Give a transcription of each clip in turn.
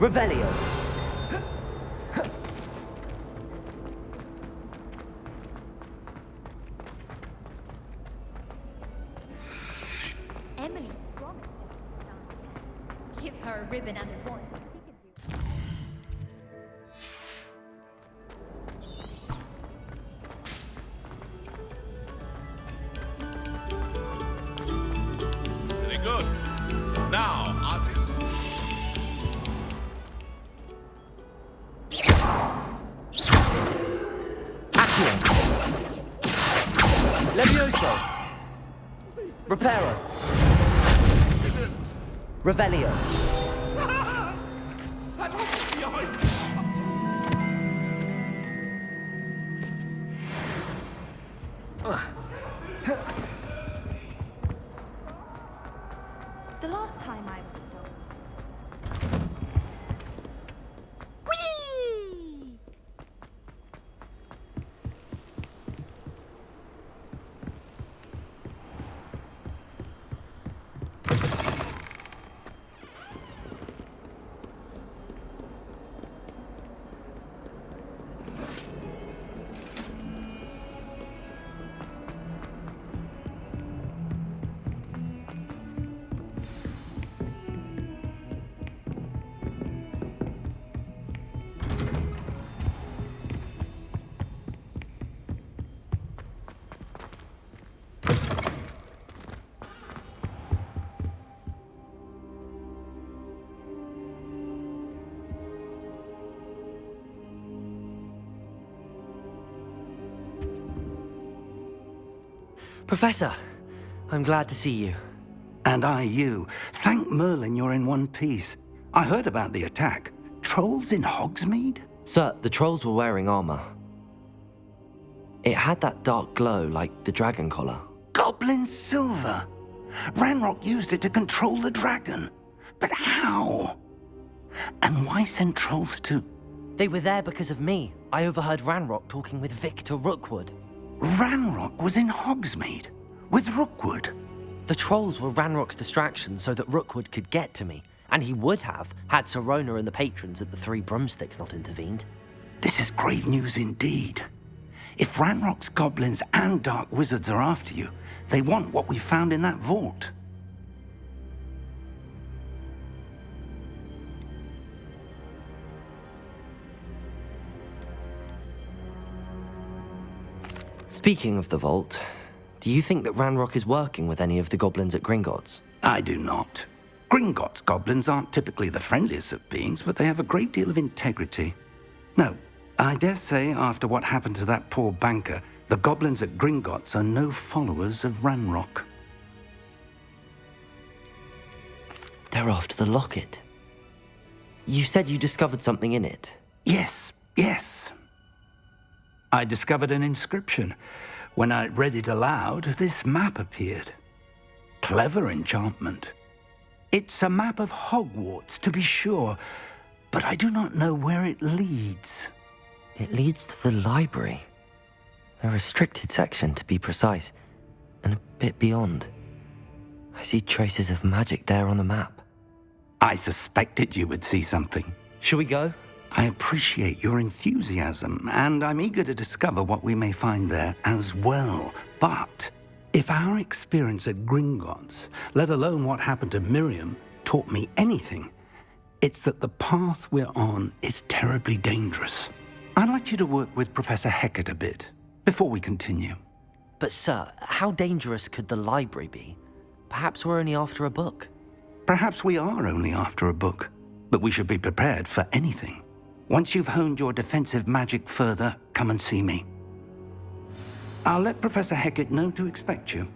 Revelio. Emily promised to give her a ribbon and a wand. Very good. Now, artist. Levioso. Reparo. Revelio. That was behind. The last time I was a dog. Whee! Professor, I'm glad to see you. And I you. Thank Merlin you're in one piece. I heard about the attack. Trolls in Hogsmeade? Sir, the trolls were wearing armor. It had that dark glow like the dragon collar. Goblin silver. Ranrock used it to control the dragon. But how? And why send trolls too? They were there because of me. I overheard Ranrock talking with Victor Rookwood. Ranrock was in Hogsmeade with Rookwood. The trolls were Ranrock's distraction so that Rookwood could get to me, and he would have had Sirona and the patrons at the Three Broomsticks not intervened. This is grave news indeed. If Ranrock's goblins and dark wizards are after you, they want what we found in that vault. Speaking of the vault, do you think that Ranrock is working with any of the goblins at Gringotts? I do not. Gringotts goblins aren't typically the friendliest of beings, but they have a great deal of integrity. No, I dare say after what happened to that poor banker, the goblins at Gringotts are no followers of Ranrock. They're after the locket. You said you discovered something in it. Yes. I discovered an inscription. When I read it aloud, this map appeared. Clever enchantment. It's a map of Hogwarts, to be sure, but I do not know where it leads. It leads to the library. A restricted section, to be precise, and a bit beyond. I see traces of magic there on the map. I suspected you would see something. Shall we go? I appreciate your enthusiasm, and I'm eager to discover what we may find there as well. But if our experience at Gringotts, let alone what happened to Miriam, taught me anything, it's that the path we're on is terribly dangerous. I'd like you to work with Professor Hecat a bit before we continue. But sir, how dangerous could the library be? Perhaps we're only after a book. Perhaps we are only after a book, but we should be prepared for anything. Once you've honed your defensive magic further, come and see me. I'll let Professor Hecat know to expect you.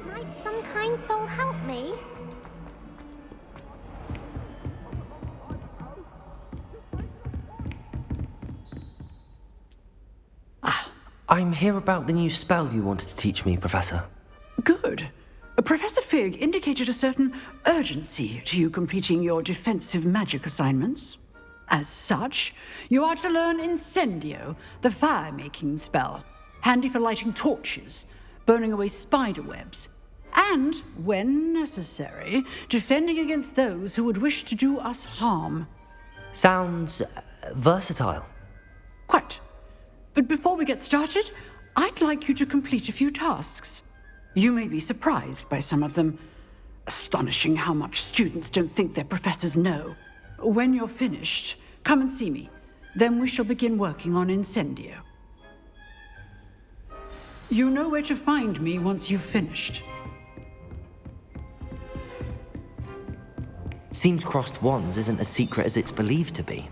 Might some kind soul help me? I'm here about the new spell you wanted to teach me, Professor. Good. Professor Fig indicated a certain urgency to you completing your defensive magic assignments. As such, you are to learn Incendio, the fire-making spell, handy for lighting torches, burning away spider webs, and, when necessary, defending against those who would wish to do us harm. Sounds versatile. Quite. But before we get started, I'd like you to complete a few tasks. You may be surprised by some of them. Astonishing how much students don't think their professors know. When you're finished, come and see me. Then we shall begin working on Incendio. You know where to find me once you've finished. Seems crossed wands isn't as secret as it's believed to be.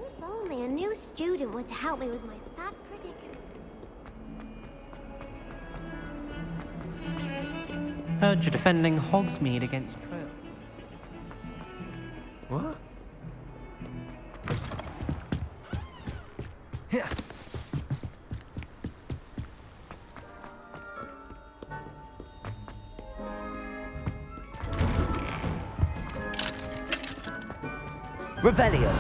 If only a new student were to help me with my sad predicament. Heard you're defending Hogsmeade against Trail. What? Yeah. Revelio.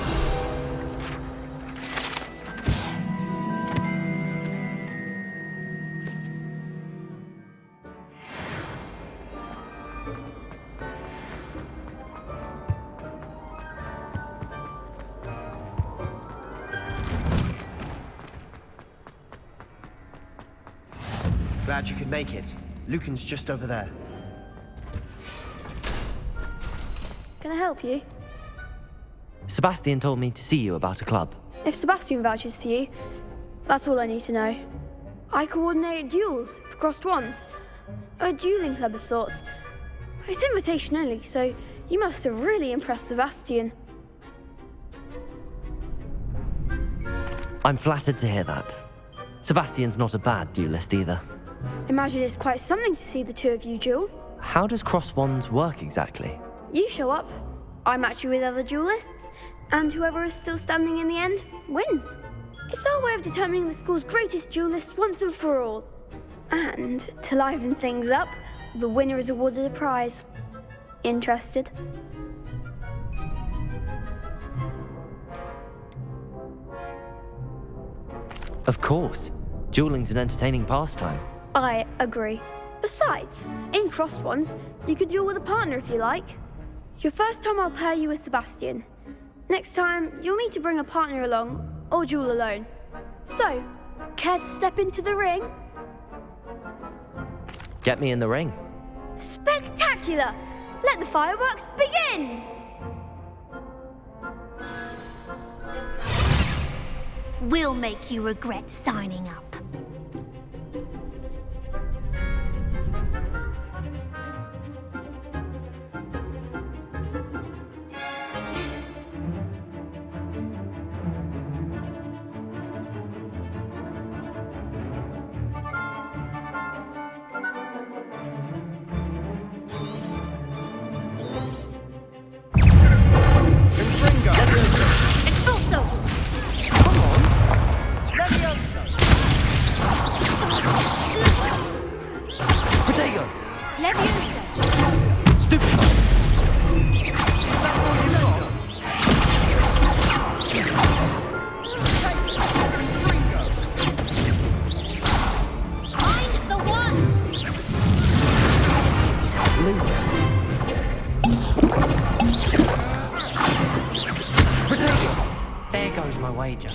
Glad you could make it. Lucan's just over there. Can I help you? Sebastian told me to see you about a club. If Sebastian vouches for you, that's all I need to know. I coordinate duels for crossed wands. A dueling club of sorts. It's invitation only, so you must have really impressed Sebastian. I'm flattered to hear that. Sebastian's not a bad duelist either. Imagine it's quite something to see the two of you duel. How does cross wands work exactly? You show up, I match you with other duelists, and whoever is still standing in the end wins. It's our way of determining the school's greatest duelist once and for all. And to liven things up, the winner is awarded a prize. Interested? Of course. Dueling's an entertaining pastime. I agree. Besides, in crossed ones, you could duel with a partner if you like. Your first time I'll pair you with Sebastian. Next time, you'll need to bring a partner along, or duel alone. So, care to step into the ring? Get me in the ring. Spectacular! Let the fireworks begin! We'll make you regret signing up. There goes my wager.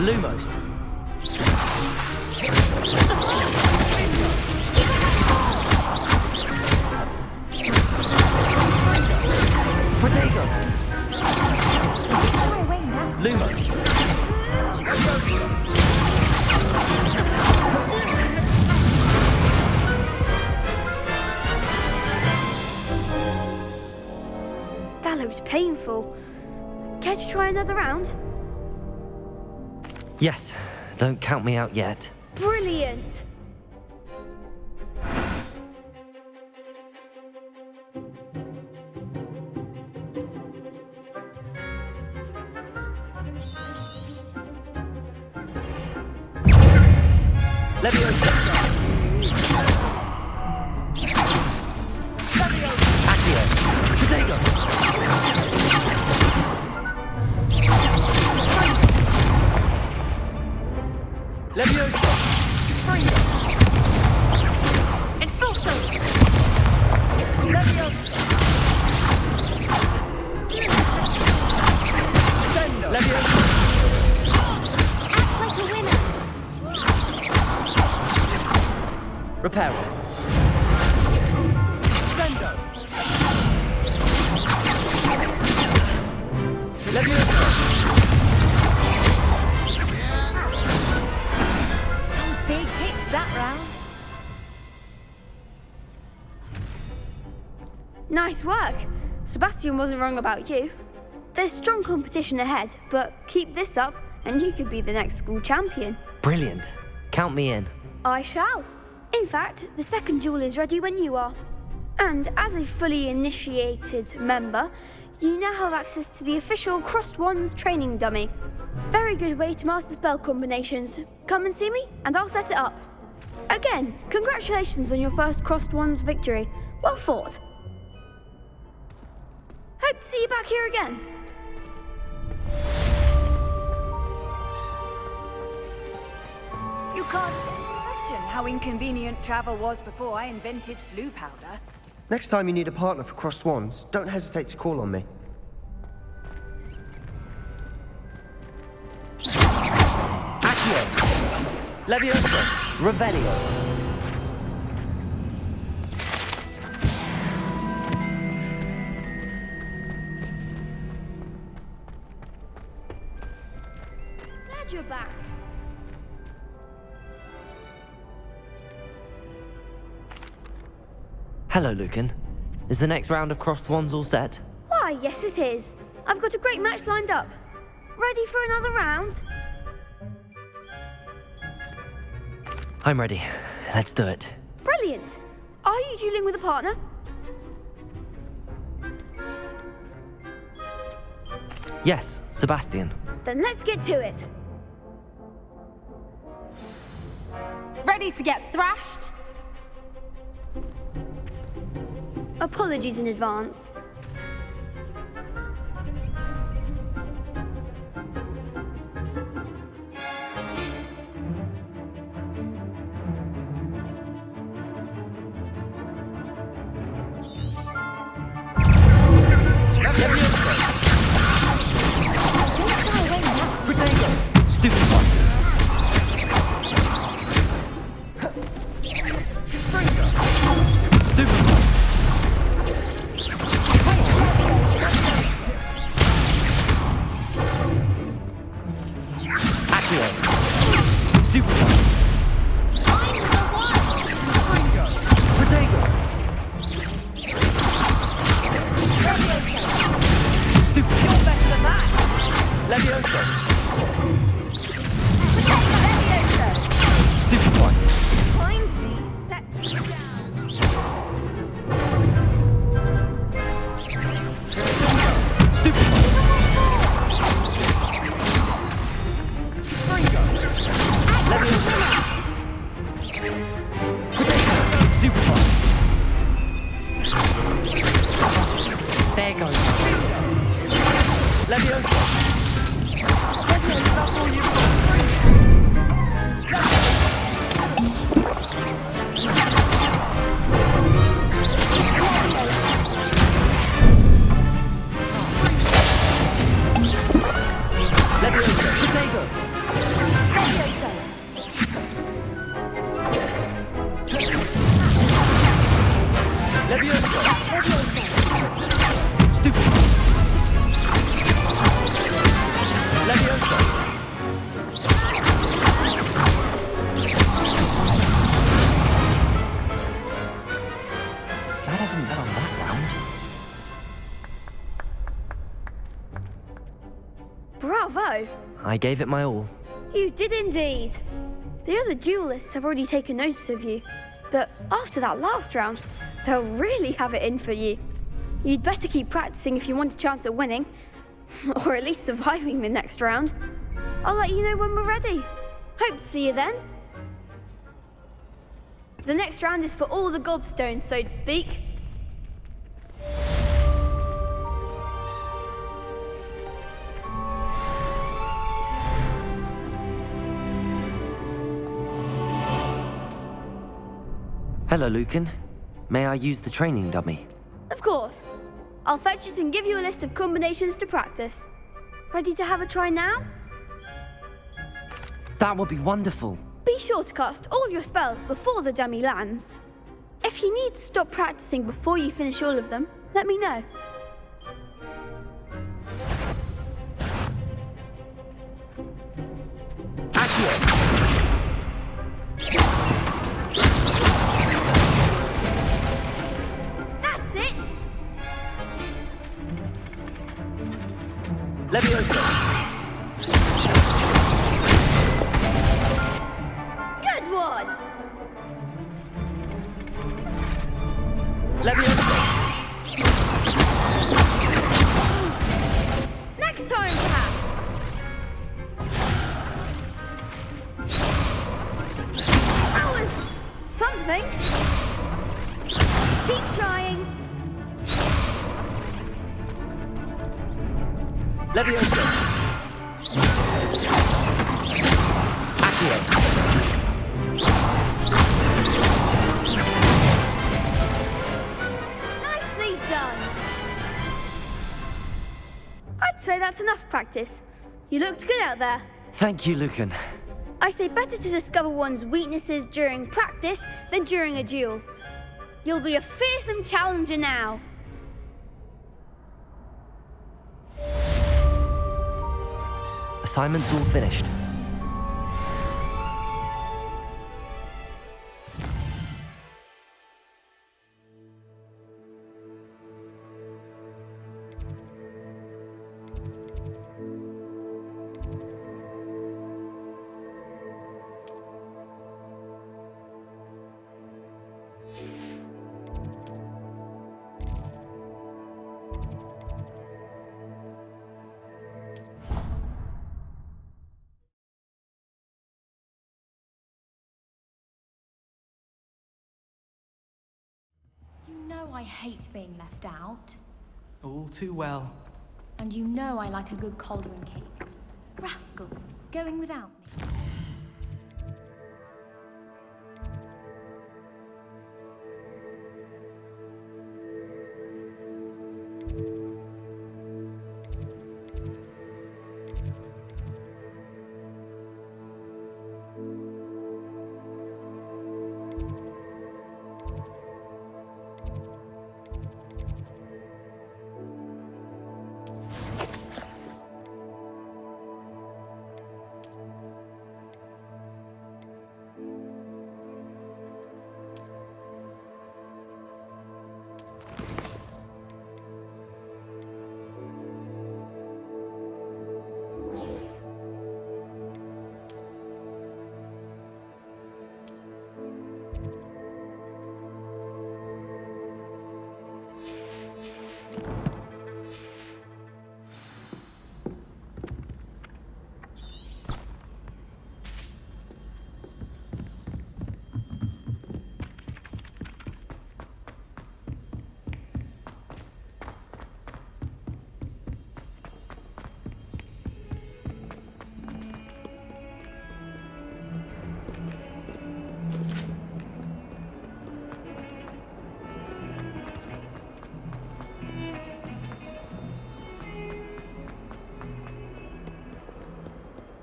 Lumos. Protego. My way now. Lumos. painful. Care to try another round? Yes, don't count me out yet. Brilliant! Leviosa! Accio! Protego! Leviosa! Expulso! Leviosa! Sendo! Leviosa! Act like a winner. Reparo! Sendo! Leviosa! Some big hits that round. Nice work. Sebastian wasn't wrong about you. There's strong competition ahead, but keep this up and you could be the next school champion. Brilliant. Count me in. I shall. In fact, the second duel is ready when you are. And as a fully initiated member, you now have access to the official Crossed Wands training dummy. Very good way to master spell combinations. Come and see me, and I'll set it up. Again, congratulations on your first Crossed Wands victory. Well fought. Hope to see you back here again. You can't imagine how inconvenient travel was before I invented flu powder. Next time you need a partner for Crossed Wands, don't hesitate to call on me. Accio! Leviosa! Revelio! Glad you're back. Hello, Lucan. Is the next round of Crossed Wands all set? Why, yes it is. I've got a great match lined up. Ready for another round? I'm ready. Let's do it. Brilliant. Are you dueling with a partner? Yes, Sebastian. Then let's get to it. Ready to get thrashed? Apologies in advance. Protego! Stupid one! Stupid one! Accio! Stupid one! Protego! Stupid one! You're better than that! Leviosa! Leviosa! Stupid one! Kindly set me down. Stupid one! Leviosa! Stupid one! There goes. Leviosa! That's all you've got. Leviosa! Protego! Leviosa! I gave it my all. You did indeed. The other duelists have already taken notice of you, but after that last round, they'll really have it in for you. You'd better keep practicing if you want a chance at winning, or at least surviving the next round. I'll let you know when we're ready. Hope to see you then. The next round is for all the gobstones, so to speak. Hello, Lucan. May I use the training dummy? Of course. I'll fetch it and give you a list of combinations to practice. Ready to have a try now? That would be wonderful. Be sure to cast all your spells before the dummy lands. If you need to stop practicing before you finish all of them, let me know. That's it! Leviosa! Good one! Leviosa! Next time, perhaps! That was something. Keep trying. Leviosa! Accio! Nicely done. I'd say that's enough practice. You looked good out there. Thank you, Lucan. I say better to discover one's weaknesses during practice than during a duel. You'll be a fearsome challenger now. Assignment's all finished. You know I hate being left out. All too well. And you know I like a good cauldron cake. Rascals, going without me.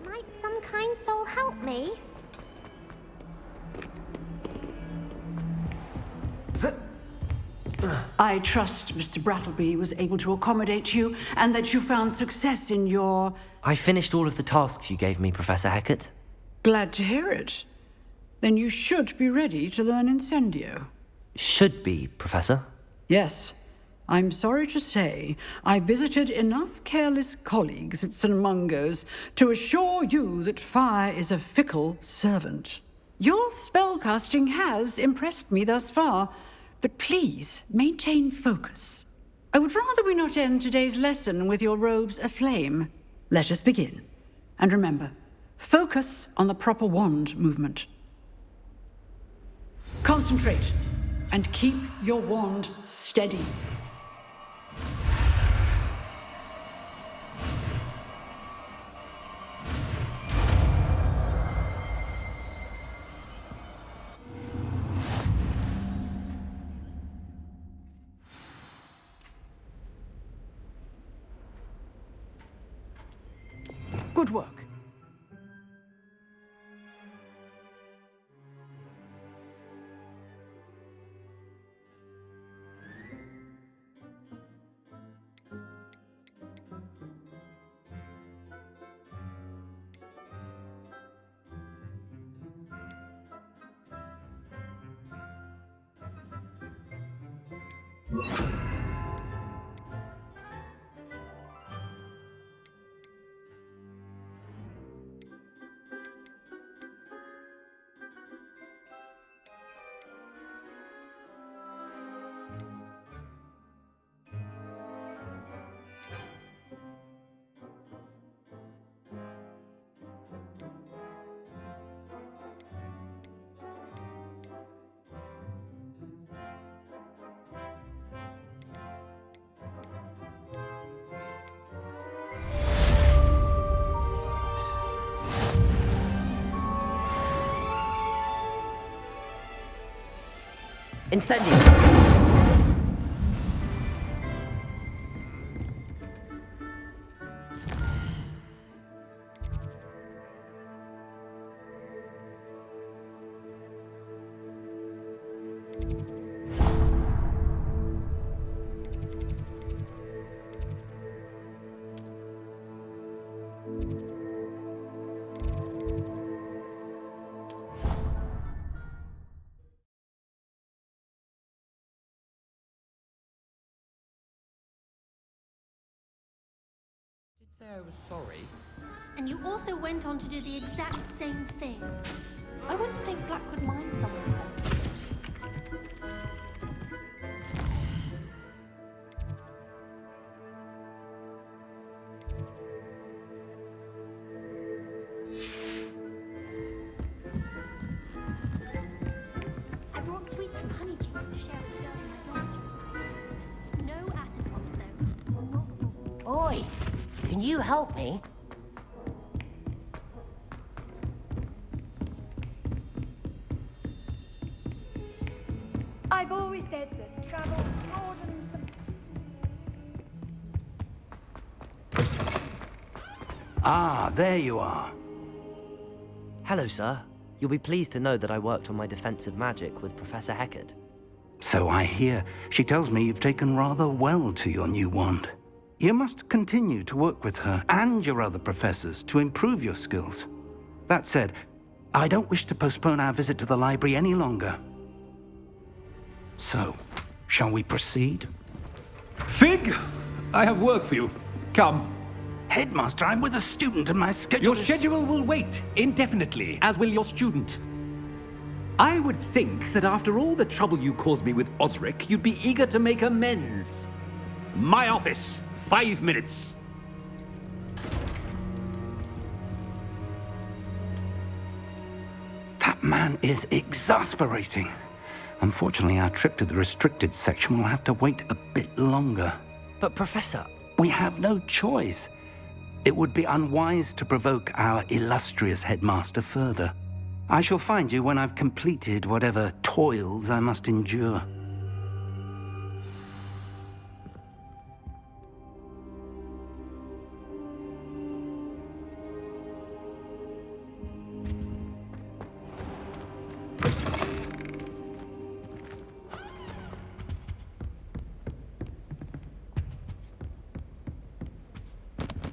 Might some kind soul help me? I trust Mr. Brattleby was able to accommodate you and that you found success in your... I finished all of the tasks you gave me, Professor Hecat. Glad to hear it. Then you should be ready to learn Incendio. Should be, Professor. Yes. I'm sorry to say, I visited enough careless colleagues at St. Mungo's to assure you that fire is a fickle servant. Your spellcasting has impressed me thus far, but please maintain focus. I would rather we not end today's lesson with your robes aflame. Let us begin. And remember, focus on the proper wand movement. Concentrate and keep your wand steady. Good work. Incendio! Say I was sorry. And you also went on to do the exact same thing. I wouldn't think Black would mind something like that. I brought sweets from Honeycheeks to share with the girls in my dormitory. No acid pops though. Or not all. Oi, can you help me? I've always said that travel broadens the... Ah, there you are. Hello, sir. You'll be pleased to know that I worked on my defensive magic with Professor Heckard. So I hear. She tells me you've taken rather well to your new wand. You must continue to work with her and your other professors to improve your skills. That said, I don't wish to postpone our visit to the library any longer. So, shall we proceed? Fig, I have work for you. Come. Headmaster, I'm with a student and my schedule Your is... schedule will wait indefinitely, as will your student. I would think that after all the trouble you caused me with Osric, you'd be eager to make amends. My office, 5 minutes. That man is exasperating. Unfortunately, our trip to the restricted section will have to wait a bit longer. But, Professor... We have no choice. It would be unwise to provoke our illustrious headmaster further. I shall find you when I've completed whatever toils I must endure.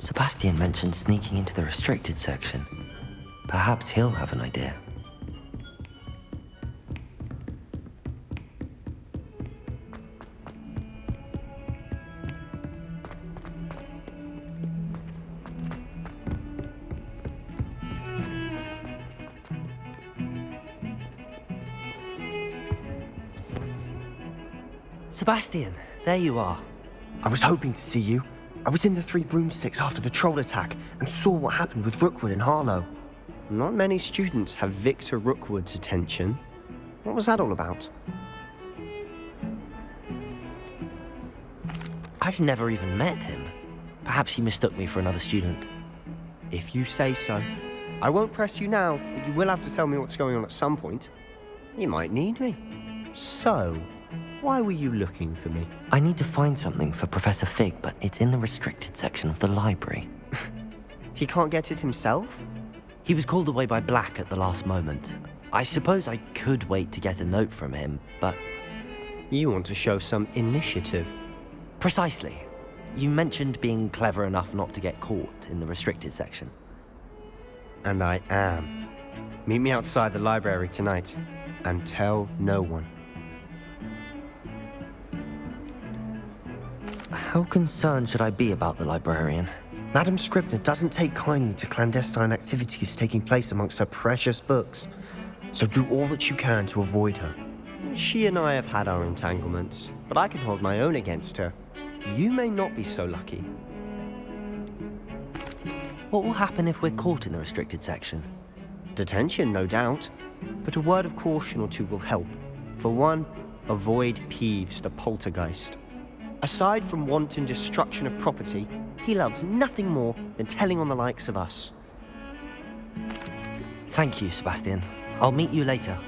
Sebastian mentioned sneaking into the restricted section. Perhaps he'll have an idea. Sebastian, there you are. I was hoping to see you. I was in the Three Broomsticks after the troll attack and saw what happened with Rookwood and Harlow. Not many students have Victor Rookwood's attention. What was that all about? I've never even met him. Perhaps he mistook me for another student. If you say so. I won't press you now, but you will have to tell me what's going on at some point. You might need me. So, why were you looking for me? I need to find something for Professor Fig, but it's in the restricted section of the library. He can't get it himself? He was called away by Black at the last moment. I suppose I could wait to get a note from him, but... You want to show some initiative. Precisely. You mentioned being clever enough not to get caught in the restricted section. And I am. Meet me outside the library tonight, and tell no one. How concerned should I be about the librarian? Madam Scribner doesn't take kindly to clandestine activities taking place amongst her precious books, so do all that you can to avoid her. She and I have had our entanglements, but I can hold my own against her. You may not be so lucky. What will happen if we're caught in the restricted section? Detention, no doubt, but a word of caution or two will help. For one, avoid Peeves, the poltergeist. Aside from wanton destruction of property, he loves nothing more than telling on the likes of us. Thank you, Sebastian. I'll meet you later.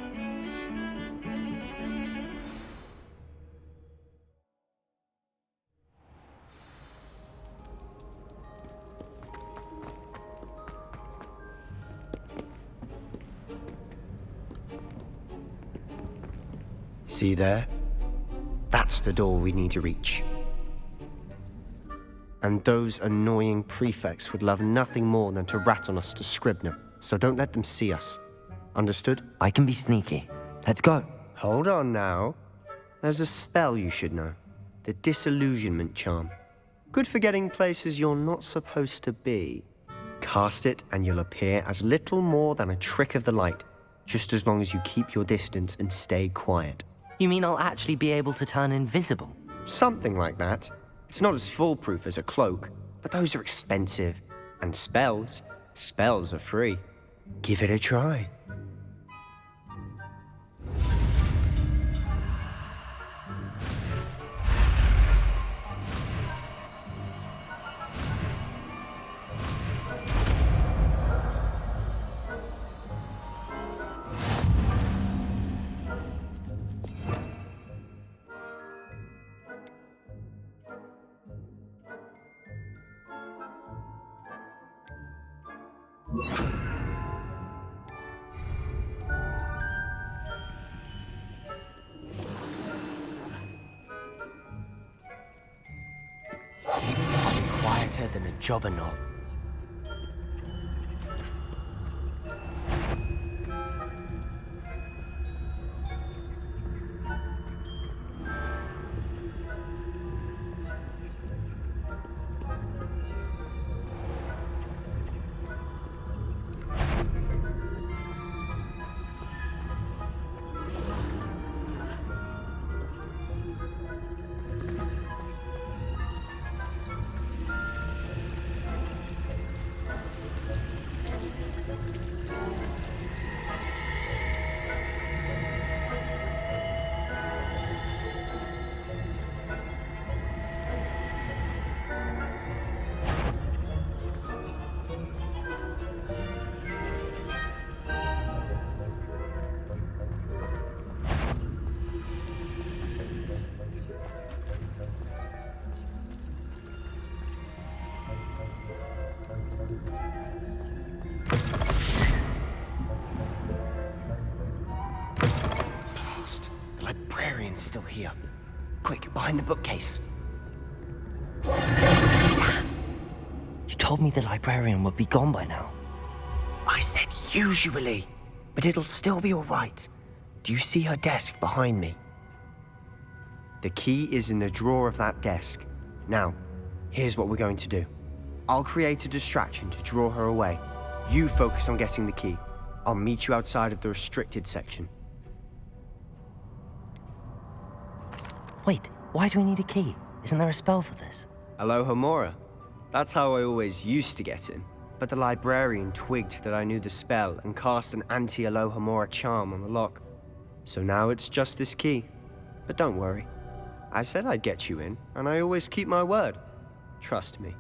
See there? That's the door we need to reach. And those annoying prefects would love nothing more than to rat on us to Scribner, so don't let them see us. Understood? I can be sneaky. Let's go. Hold on now. There's a spell you should know. The Disillusionment Charm. Good for getting places you're not supposed to be. Cast it and you'll appear as little more than a trick of the light, just as long as you keep your distance and stay quiet. You mean I'll actually be able to turn invisible? Something like that. It's not as foolproof as a cloak, but those are expensive. And spells are free. Give it a try. Quieter than a jobberknoll. The librarian's still here. Quick, behind the bookcase. You told me the librarian would be gone by now. I said usually, but it'll still be all right. Do you see her desk behind me? The key is in the drawer of that desk. Now, here's what we're going to do. I'll create a distraction to draw her away. You focus on getting the key. I'll meet you outside of the restricted section. Wait, why do we need a key? Isn't there a spell for this? Alohomora. That's how I always used to get in. But the librarian twigged that I knew the spell and cast an anti-Alohomora charm on the lock. So now it's just this key. But don't worry. I said I'd get you in, and I always keep my word. Trust me.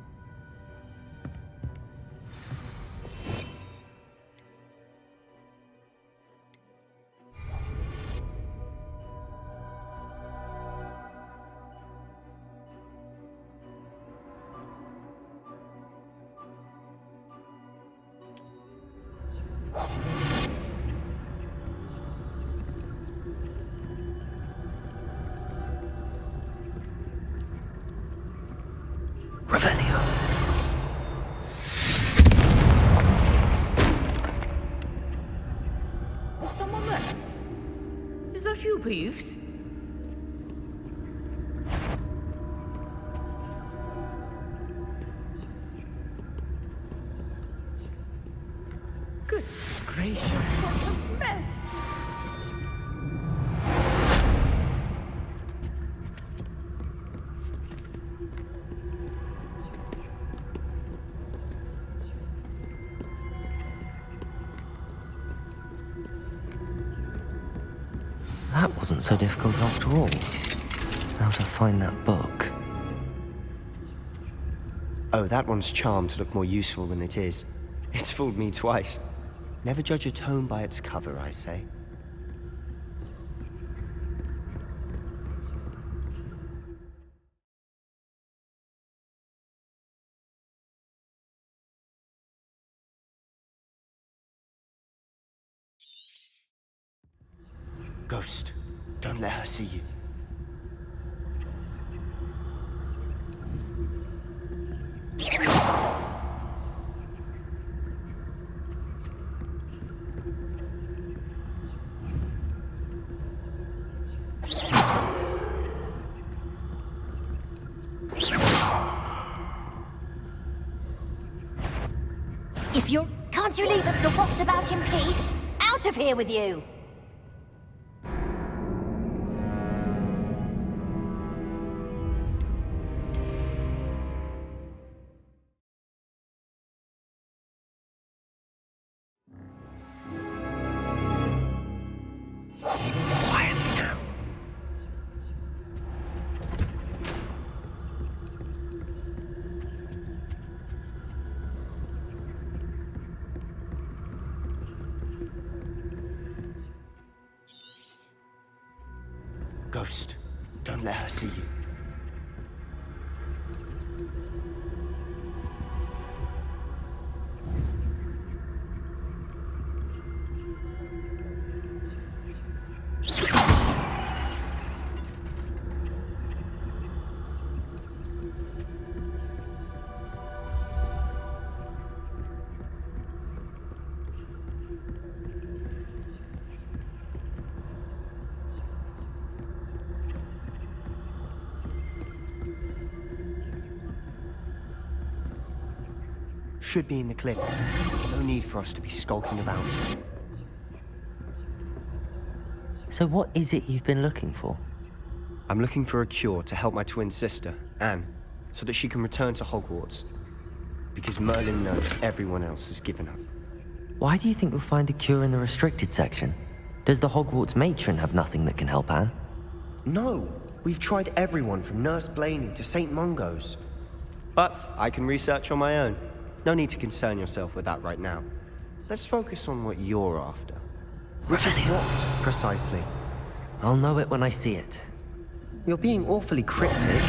Is someone there? Is that you, Peeves? Goodness gracious, what a mess! That wasn't so difficult after all. How to find that book. Oh, that one's charmed to look more useful than it is. It's fooled me twice. Never judge a tome by its cover, I say. Ghost, don't let her see you. If you're... Can't you leave us to watch about in peace? Out of here with you! Ghost, don't let her see you. Should be in the cliff. No need for us to be skulking about. So what is it you've been looking for? I'm looking for a cure to help my twin sister, Anne, so that she can return to Hogwarts. Because Merlin knows everyone else has given up. Why do you think we'll find a cure in the restricted section? Does the Hogwarts matron have nothing that can help Anne? No! We've tried everyone from Nurse Blaney to St. Mungo's. But I can research on my own. No need to concern yourself with that right now. Let's focus on what you're after. Revelio. What, precisely? I'll know it when I see it. You're being awfully cryptic.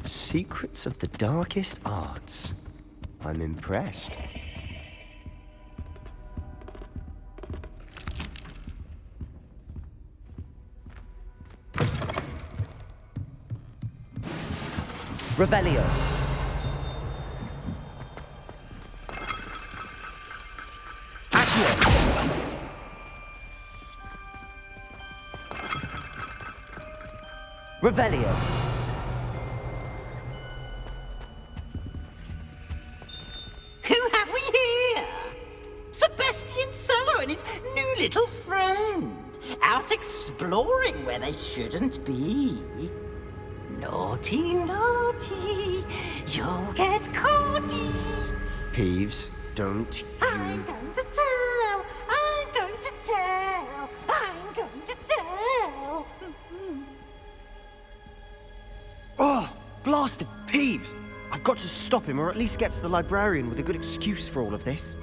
Secrets of the darkest arts. I'm impressed. Revelio. Revelio. Who have we here? The best little friend, out exploring where they shouldn't be. Naughty, naughty, you'll get caughty. Peeves, don't you... I'm going to tell, I'm going to tell, I'm going to tell. Oh, blasted Peeves! I've got to stop him, or at least get to the librarian with a good excuse for all of this.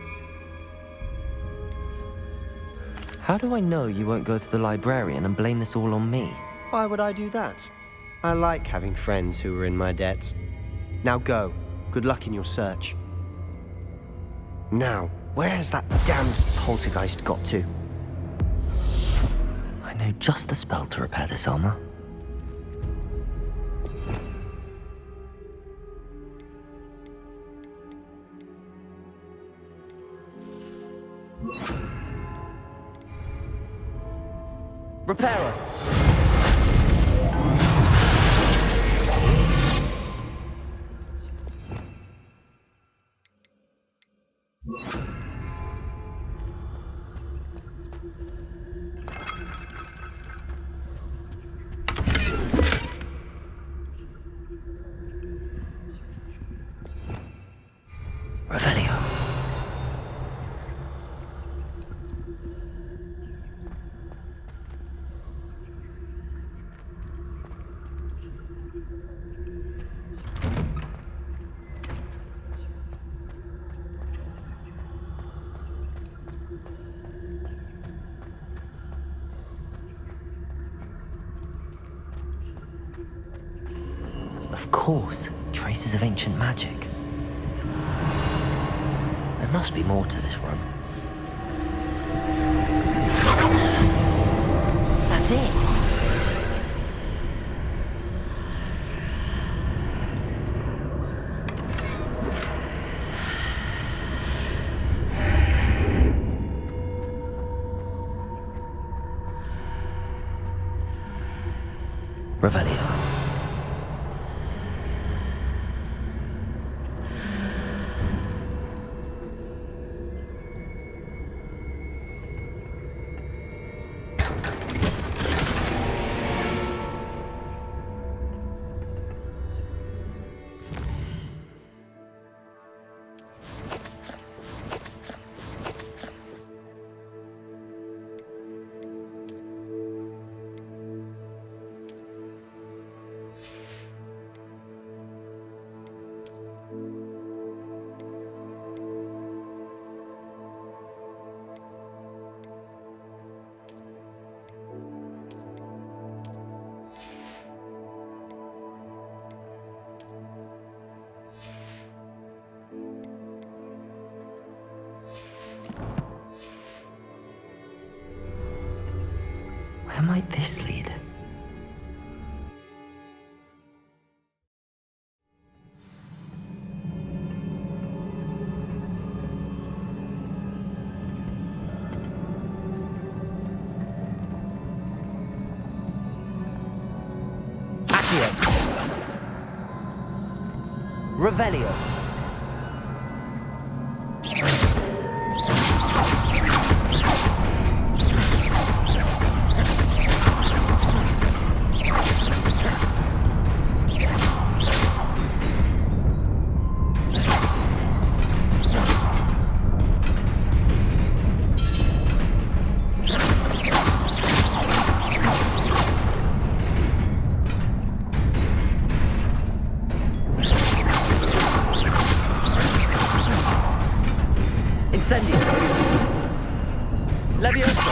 How do I know you won't go to the librarian and blame this all on me? Why would I do that? I like having friends who are in my debt. Now go. Good luck in your search. Now, where has that damned poltergeist got to? I know just the spell to repair this armor. Repairer! Revelio. Of course, traces of ancient magic. There must be more to this room. That's it! Revelio. Where might this lead? Accio. Revelio. Incendio. Levioso.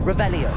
Revelio.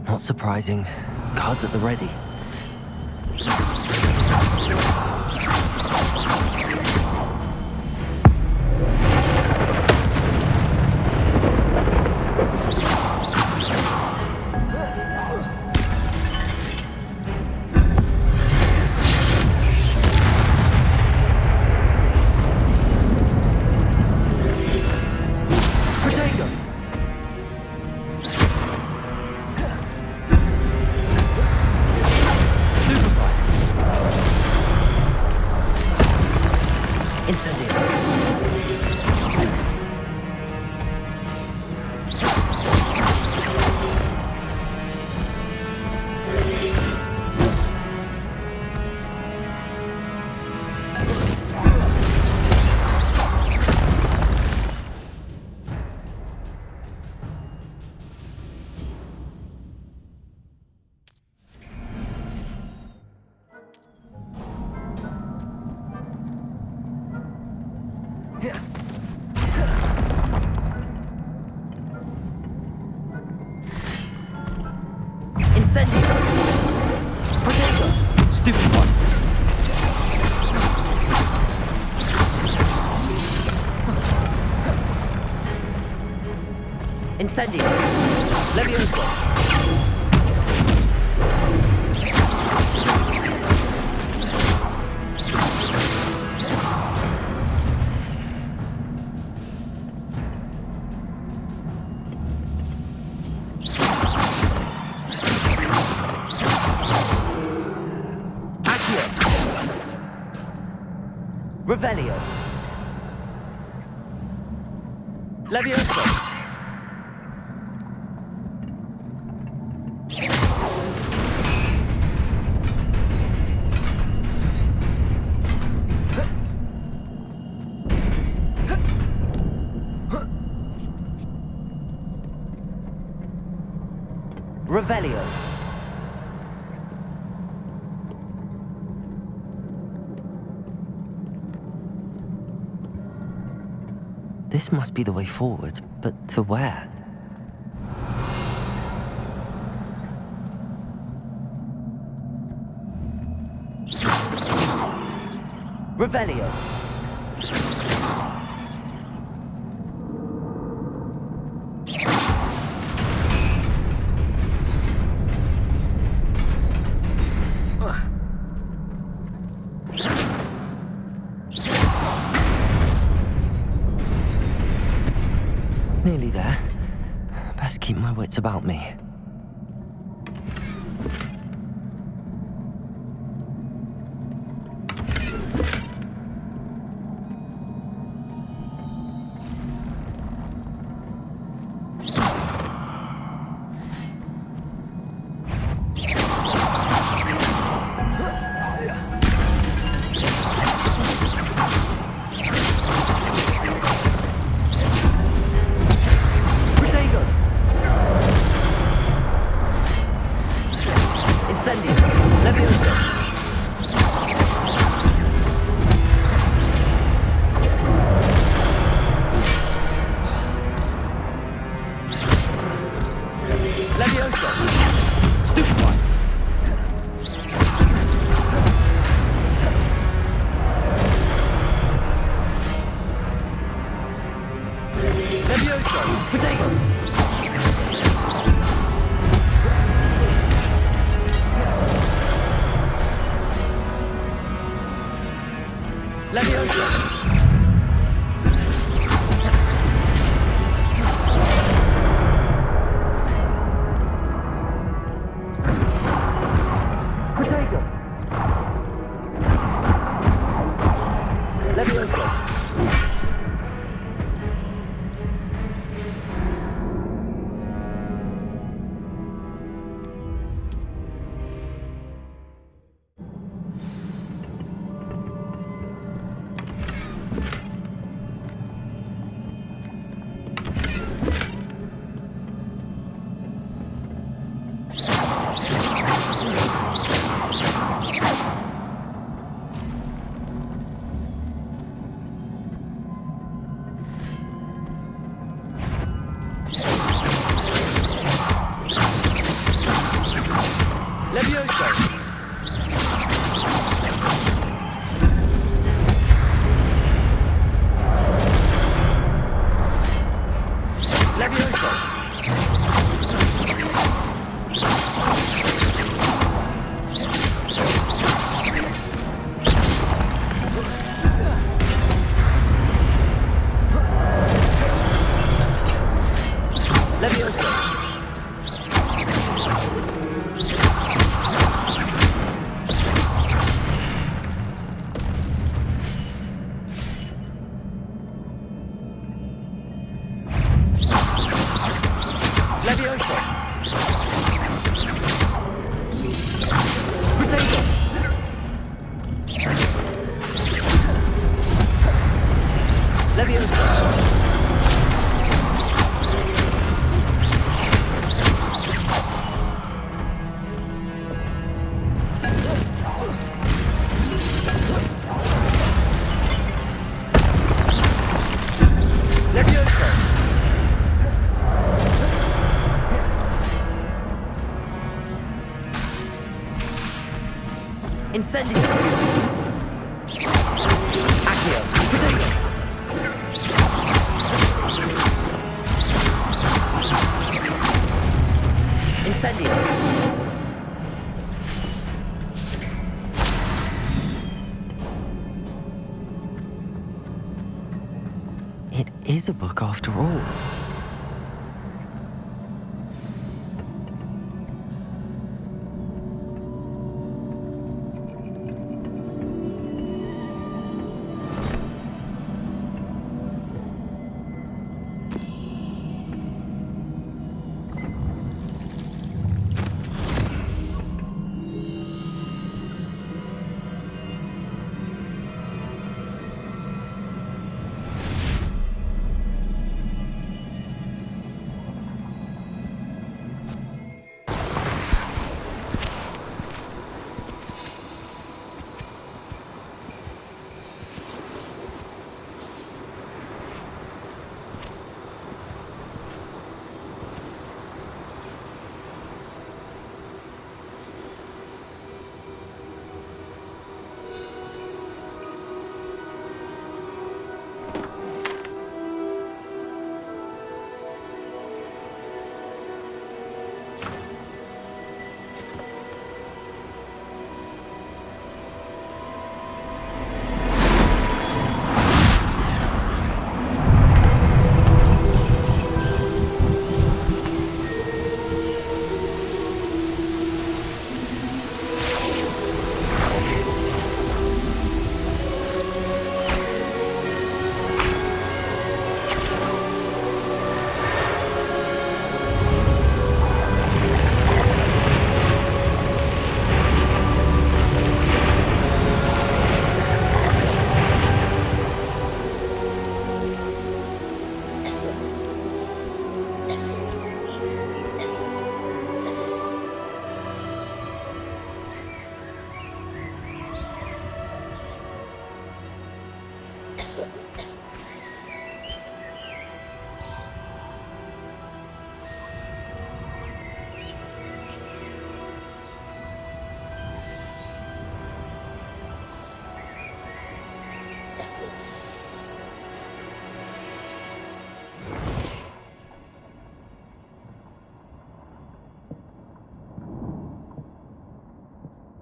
Not surprising. Guards at the ready. Stupid one. Incendio. Levioso. Revelio. Levioso. Revelio. This must be the way forward, but to where? Revelio. Nearly there. Best keep my wits about me. Incendio! Accio! Incendio! It is a book after all.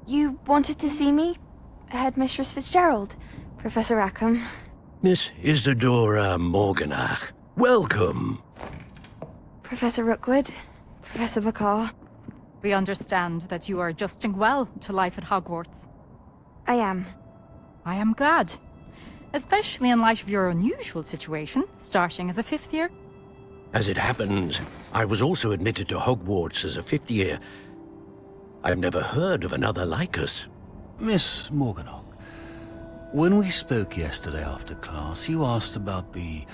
You wanted to see me? Headmistress Fitzgerald, Professor Rackham. Miss Isadora Morganach, welcome. Professor Rookwood, Professor Bakar. We understand that you are adjusting well to life at Hogwarts. I am. I am glad. especially in light of your unusual situation, starting as a 5th year. As it happens, I was also admitted to Hogwarts as a 5th year. I've never heard of another like us. Miss Morganach, when we spoke yesterday after class, you asked about the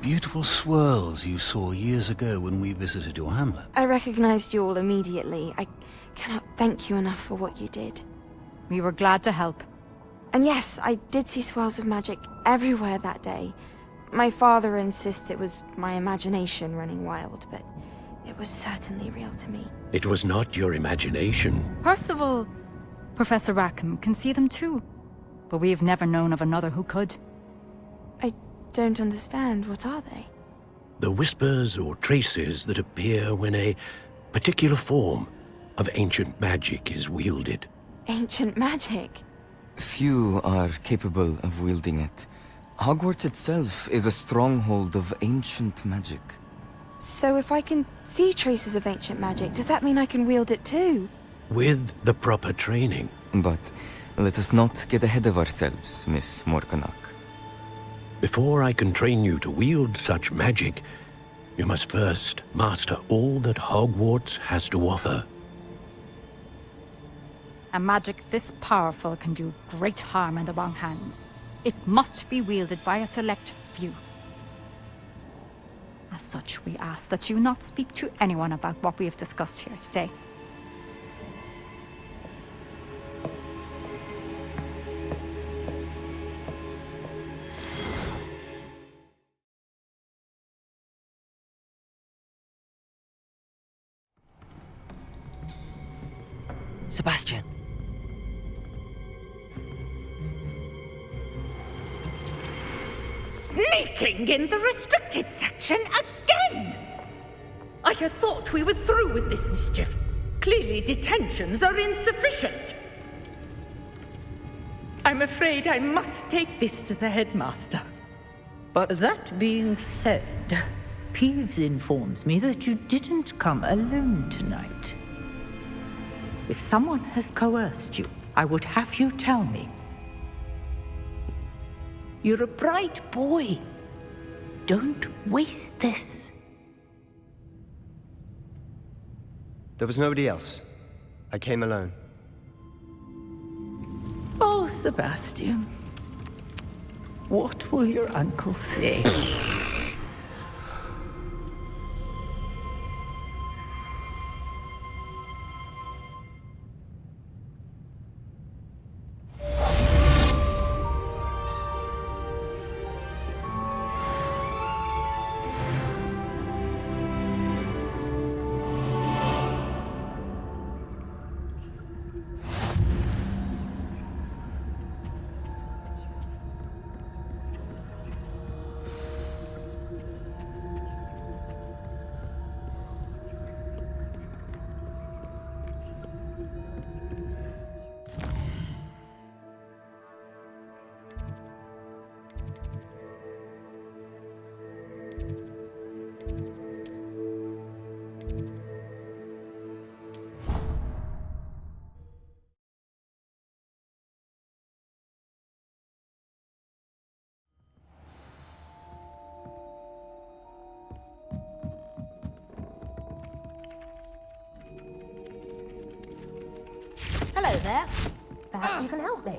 beautiful swirls you saw years ago when we visited your hamlet. I recognized you all immediately. I cannot thank you enough for what you did. We were glad to help. And yes, I did see swirls of magic everywhere that day. My father insists it was my imagination running wild, but it was certainly real to me. It was not your imagination. Percival, Professor Rackham can see them too, but we have never known of another who could. I don't understand. What are they? The whispers or traces that appear when a particular form of ancient magic is wielded. Ancient magic? Few are capable of wielding it. Hogwarts itself is a stronghold of ancient magic. So if I can see traces of ancient magic, does that mean I can wield it too? With the proper training. But let us not get ahead of ourselves, Miss Morganach. Before I can train you to wield such magic, you must first master all that Hogwarts has to offer. A magic this powerful can do great harm in the wrong hands. It must be wielded by a select few. As such, we ask that you not speak to anyone about what we have discussed here today. Sebastian. Sneaking in the restricted section again! I had thought we were through with this mischief. Clearly detentions are insufficient. I'm afraid I must take this to the headmaster. But that being said, Peeves informs me that you didn't come alone tonight. If someone has coerced you, I would have you tell me. You're a bright boy. Don't waste this. There was nobody else. I came alone. Oh, Sebastian. What will your uncle say? Hello there. Perhaps you can help me.